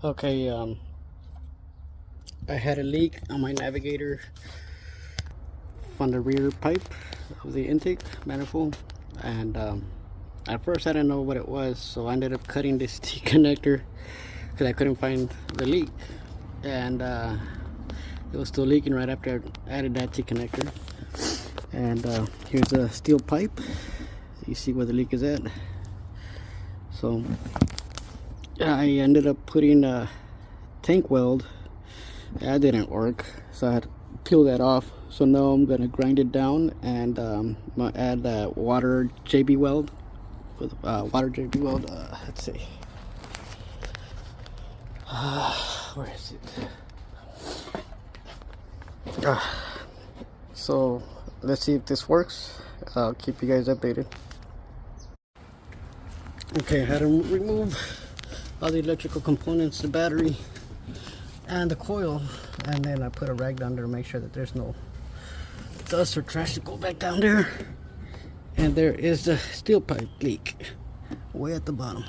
Okay, I had a leak on my Navigator from the rear pipe of the intake manifold, and at first I didn't know what it was, so I ended up cutting this T connector because I couldn't find the leak, and it was still leaking right after I added that T connector. And here's a steel pipe. You see where the leak is at. So I ended up putting a tank weld. That didn't work, so I had to peel that off. So now I'm gonna grind it down, and I'm gonna add that water JB weld. With water JB weld. Let's see. Where is it? So let's see if this works. I'll keep you guys updated. Okay, I had to remove all the electrical components, the battery and the coil, and then I put a rag down there to make sure that there's no dust or trash to go back down there. And there is the steel pipe leak way at the bottom. I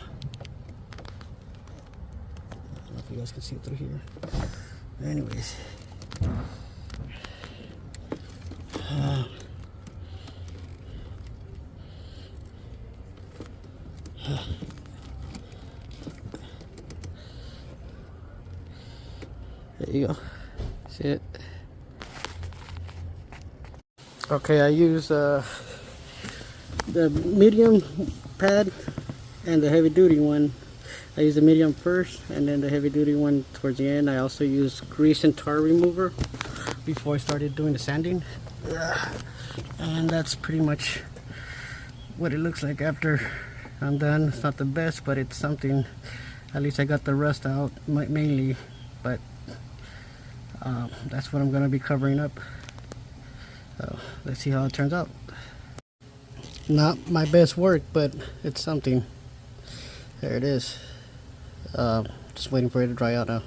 don't know if you guys can see it through here. Anyways, there you go. See it? Okay, I use the medium pad and the heavy duty one. I use the medium first and then the heavy duty one towards the end. I also use grease and tar remover before I started doing the sanding. And that's pretty much what it looks like after I'm done. It's not the best, but it's something. At least I got the rust out mainly, but that's what I'm gonna be covering up. So let's see how it turns out. Not my best work, but it's something. There it is. Just waiting for it to dry out now.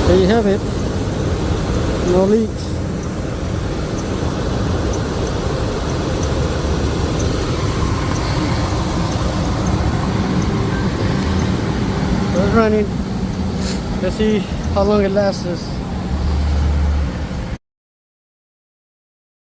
There you have it. No leaks. So it's running. Let's see how long it lasts us.